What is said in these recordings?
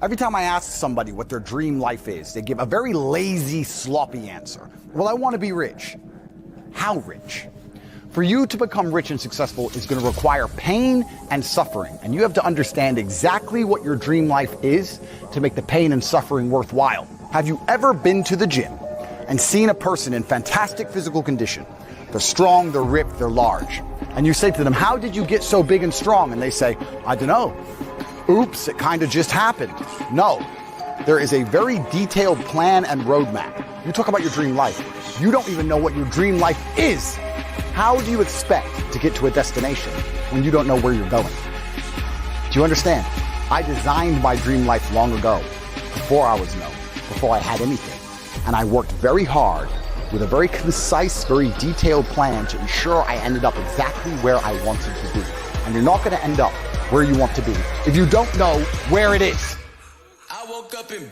Every time I ask somebody what their dream life is, they give a very lazy, sloppy answer. Well, I want to be rich. How rich? For you to become rich and successful is going to require pain and suffering, and you have to understand exactly what your dream life is to make the pain and suffering worthwhile. Have you ever been to the gym and seen a person in fantastic physical condition? They're strong, they're ripped, they're large. And you say to them, how did you get so big and strong? And they say, I don't know. Oops, it kind of just happened. No, there is a very detailed plan and roadmap. You talk about your dream life. You don't even know what your dream life is. How do you expect to get to a destination when you don't know where you're going? Do you understand? I designed my dream life long ago, before I was known, before I had anything. And I worked very hard with a very concise, very detailed plan to ensure I ended up exactly where I wanted to be. And you're not going to end up where you want to be if you don't know where it is. I woke up in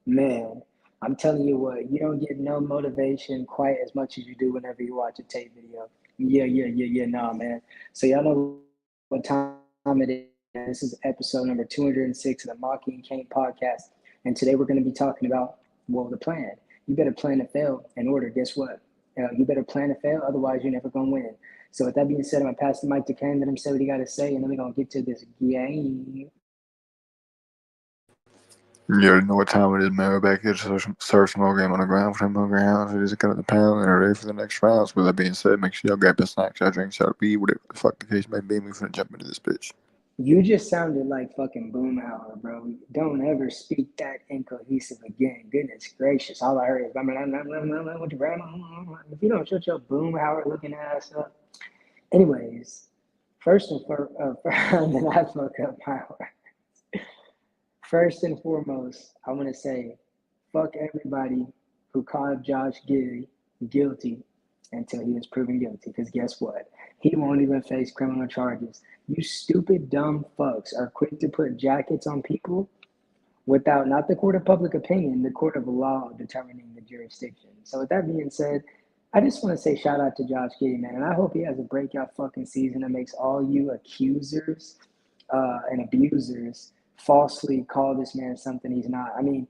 Man, I'm telling you what, you don't get no motivation quite as much as you do whenever you watch a tape video. Nah, man. So y'all know what time it is. This is episode number 206 of the Maki and Kane podcast. And today we're going to be talking about, well, the plan. You better plan to fail in order. Guess what? You better plan to fail, otherwise you're never going to win. So with that being said, I'm going to pass the mic to Kane, let him say what he got to say, and then we're going to get to this game. You already know what time it is, man. We're back here to start some more game on the ground for 10 more rounds. It is a cut of the pound and are ready for the next rounds. With that being said, make sure y'all grab your snacks, y'all drink, y'all weed, whatever the fuck the case may be. We finna jump into this bitch. You just sounded like fucking Boomhauer, bro. Don't ever speak that incohesive again. Goodness gracious. All I heard is, if you don't shut your Boomhauer looking ass up. Anyways, first and foremost, then I fuck up my words. First and foremost, I want to say, fuck everybody who called Josh Giddey guilty until he was proven guilty. Because guess what? He won't even face criminal charges. You stupid, dumb fucks are quick to put jackets on people without not the court of public opinion, the court of law determining the jurisdiction. So with that being said, I just want to say shout out to Josh Giddey, man. And I hope he has a breakout fucking season that makes all you accusers and abusers falsely call this man something he's not. I mean,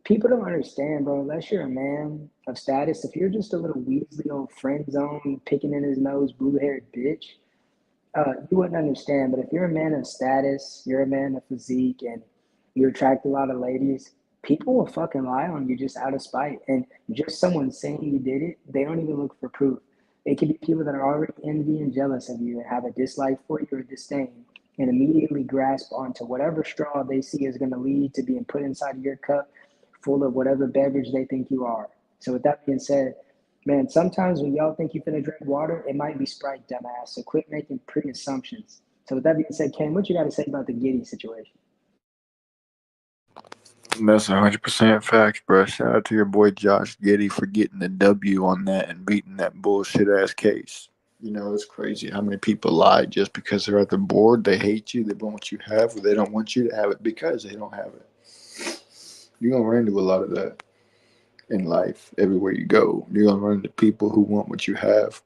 people don't understand, bro. Unless you're a man of status, if you're just a little Weasley old friend zone, picking in his nose, blue-haired bitch, you wouldn't understand. But if you're a man of status, you're a man of physique, and you attract a lot of ladies, people will fucking lie on you just out of spite. And just someone saying you did it, they don't even look for proof. It could be people that are already envy and jealous of you and have a dislike for you or disdain, and immediately grasp onto whatever straw they see is going to lead to being put inside of your cup full of whatever beverage they think you are. So with that being said, man, sometimes when y'all think you're going to drink water, it might be Sprite, dumbass. So quit making pre-assumptions. So with that being said, Ken, what you got to say about the Giddey situation? That's 100% facts, bro. Shout out to your boy Josh Giddey for getting the W on that and beating that bullshit-ass case. You know, it's crazy how many people lie just because they're at the board. They hate you. They want what you have, or they don't want you to have it because they don't have it. You're going to run into a lot of that in life everywhere you go. You're going to run into people who want what you have,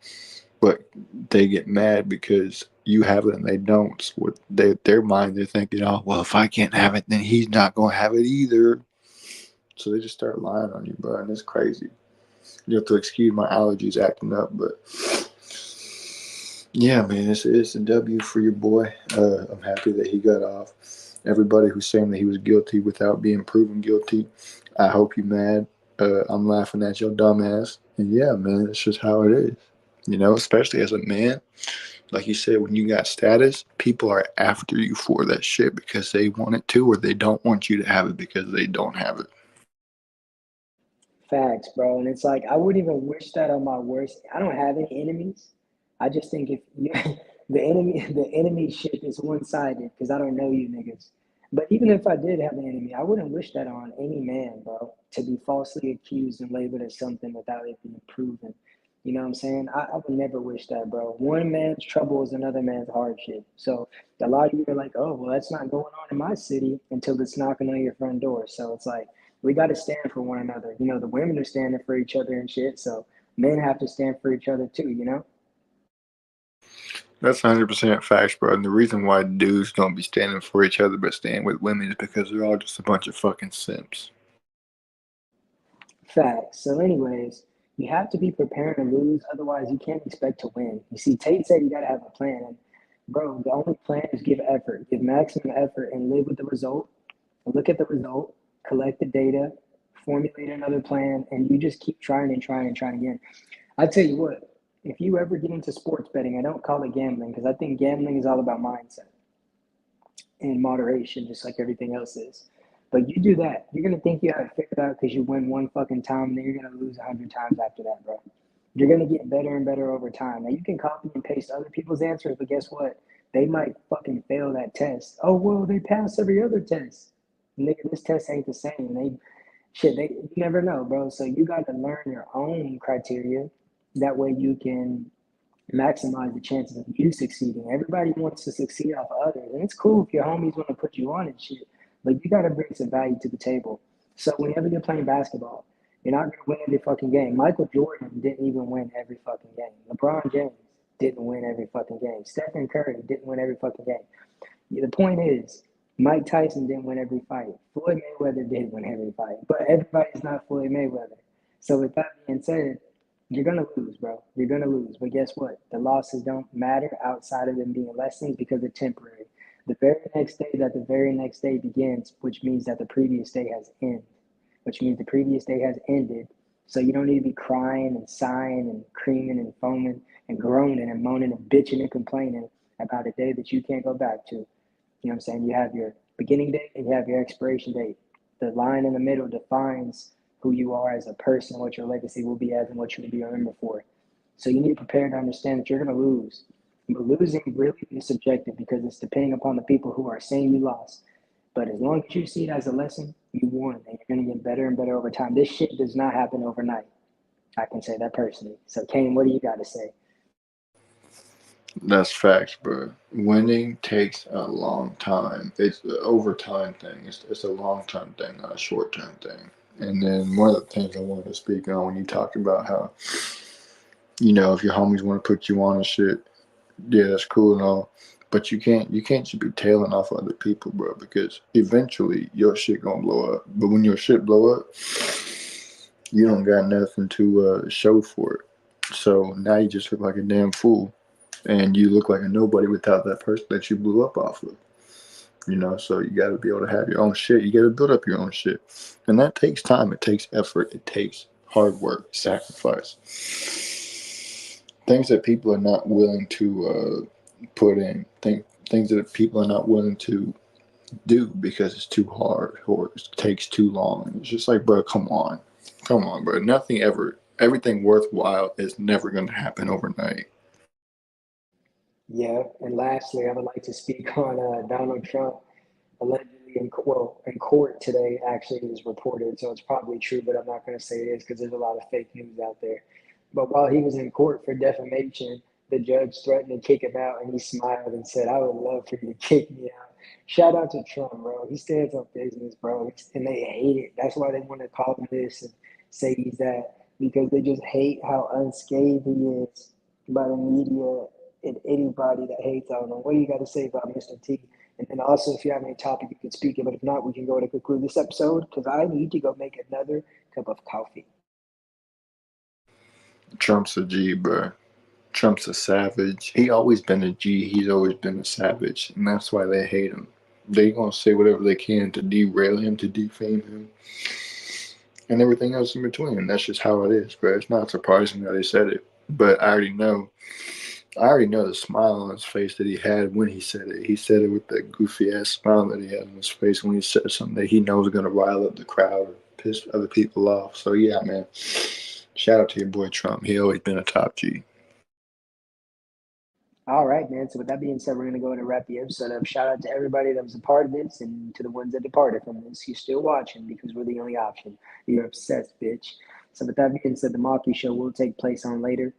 but they get mad because you have it and they don't. With their mind, they're thinking, oh, well, if I can't have it, then he's not going to have it either. So they just start lying on you, bro, and it's crazy. You have to excuse my allergies acting up, but yeah, man, it's a W for your boy. I'm happy that he got off. Everybody who's saying that he was guilty without being proven guilty, I hope you're mad. I'm laughing at your dumbass. And yeah, man, it's just how it is. You know, especially as a man. Like you said, when you got status, people are after you for that shit because they want it too, or they don't want you to have it because they don't have it. Facts, bro. And it's like, I wouldn't even wish that on my worst. I don't have any enemies. I just think if you, the enemy ship is one-sided because I don't know you niggas. But even if I did have an enemy, I wouldn't wish that on any man, bro, to be falsely accused and labeled as something without it being proven. You know what I'm saying? I would never wish that, bro. One man's trouble is another man's hardship. So a lot of you are like, oh, well, that's not going on in my city until it's knocking on your front door. So it's like, we got to stand for one another. You know, the women are standing for each other and shit. So men have to stand for each other too, you know? That's 100% facts, bro. And the reason why dudes don't be standing for each other but stand with women is because they're all just a bunch of fucking simps. Facts. So, anyways, you have to be prepared to lose. Otherwise, you can't expect to win. You see, Tate said you got to have a plan. And, bro, the only plan is give effort, give maximum effort, and live with the result. Look at the result, collect the data, formulate another plan, and you just keep trying and trying and trying again. I tell you what, if you ever get into sports betting, I don't call it gambling because I think gambling is all about mindset and moderation, just like everything else is. But you do that, you're gonna think you have it figured out because you win one fucking time, and then you're gonna lose 100 times after that, bro. You're gonna get better and better over time. Now you can copy and paste other people's answers, but guess what? They might fucking fail that test. Oh well, they pass every other test. Nigga, this test ain't the same. You never know, bro. So you got to learn your own criteria. That way you can maximize the chances of you succeeding. Everybody wants to succeed off of others, and it's cool if your homies want to put you on and shit, but you got to bring some value to the table. So whenever you're playing basketball, you're not going to win every fucking game. Michael Jordan didn't even win every fucking game. LeBron James didn't win every fucking game. Stephen Curry didn't win every fucking game. The point is, Mike Tyson didn't win every fight. Floyd Mayweather did win every fight, but everybody's not Floyd Mayweather. So with that being said, you're gonna lose, bro. You're gonna lose. But guess what? The losses don't matter outside of them being lessons because they're temporary. The very next day begins, which means that the previous day has ended, which means the previous day has ended. So you don't need to be crying and sighing and creaming and foaming and groaning and moaning and bitching and complaining about a day that you can't go back to. You know what I'm saying? You have your beginning date and you have your expiration date. The line in the middle defines who you are as a person, what your legacy will be as, and what you will be remembered for. So you need to prepare to understand that you're going to lose. But losing really is subjective because it's depending upon the people who are saying you lost. But as long as you see it as a lesson, you won, and you're going to get better and better over time. This shit does not happen overnight. I can say that personally. So, Kane, what do you got to say? That's facts, bro. Winning takes a long time. It's an overtime thing. It's a long-term thing, not a short-term thing. And then one of the things I wanted to speak on when you talked about how, if your homies want to put you on and shit, yeah, that's cool and all. But you can't just be tailing off other people, bro, because eventually your shit gonna blow up. But when your shit blow up, you don't got nothing to show for it. So now you just look like a damn fool. And you look like a nobody without that person that you blew up off of. So you got to be able to have your own shit. You got to build up your own shit. And that takes time. It takes effort. It takes hard work, sacrifice. Things that people are not willing to put in. Things that people are not willing to do because it's too hard or it takes too long. It's just like, bro, come on, bro. Everything worthwhile is never going to happen overnight. Yeah, and lastly, I would like to speak on Donald Trump allegedly in court today. Actually, it was reported, so it's probably true, but I'm not going to say it is because there's a lot of fake news out there. But while he was in court for defamation, the judge threatened to kick him out, and he smiled and said, "I would love for you to kick me out." Shout out to Trump, bro. He stands up business, bro, and they hate it. That's why they want to call him this and say he's that because they just hate how unscathed he is by the media and anybody that hates on him. What do you got to say about Mr. T? And then also, if you have any topic, you can speak it. But if not, we can go to conclude this episode because I need to go make another cup of coffee. Trump's a G, bro. Trump's a savage. He always been a G. He's always been a savage, and that's why they hate him. They gonna say whatever they can to derail him, to defame him, and everything else in between. And that's just how it is, bro. It's not surprising that they said it, but I already know the smile on his face that he had when he said it. He said it with that goofy ass smile that he had on his face when he said something that he knows is gonna rile up the crowd or piss other people off. So yeah, man. Shout out to your boy Trump. He always been a top G. All right, man. So with that being said, we're gonna go ahead and wrap the episode up. Shout out to everybody that was a part of this, and to the ones that departed from this. You're still watching because we're the only option. You're obsessed, bitch. So with that being said, the Maki show will take place on later.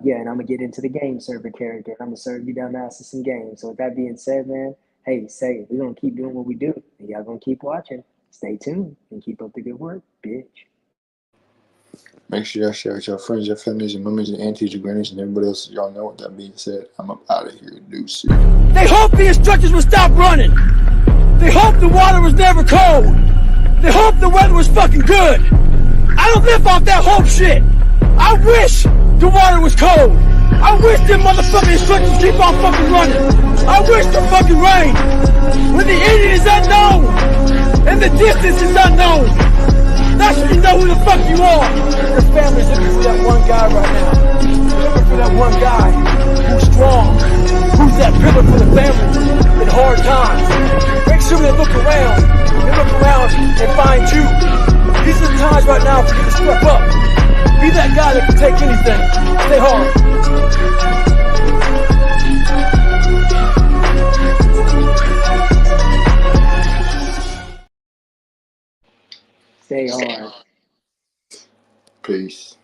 Yeah, and I'm gonna get into the game server character. I'm gonna serve you down to some games. So with that being said, man, hey, say it. We're gonna keep doing what we do, and y'all gonna keep watching. Stay tuned and keep up the good work, bitch. Make sure y'all share with your friends, your families, your mummies, your aunties, your grannies, and everybody else. Y'all know what that being said. I'm up out of here. Deuces. They hope the instructors would stop running. They hope the water was never cold. They hope the weather was fucking good. I don't live off that hope shit. I wish the water was cold. I wish them motherfucking instructors keep on fucking running. I wish the fucking rain. When the ending is unknown and the distance is unknown, that's when you know who the fuck you are. Your family's looking for that one guy right now. They're looking for that one guy who's strong, who's that pillar for the family in hard times. Make sure they look around. They look around and find you. These are the times right now for you to step up. Be that guy that can take anything. Stay hard. Stay hard. Peace.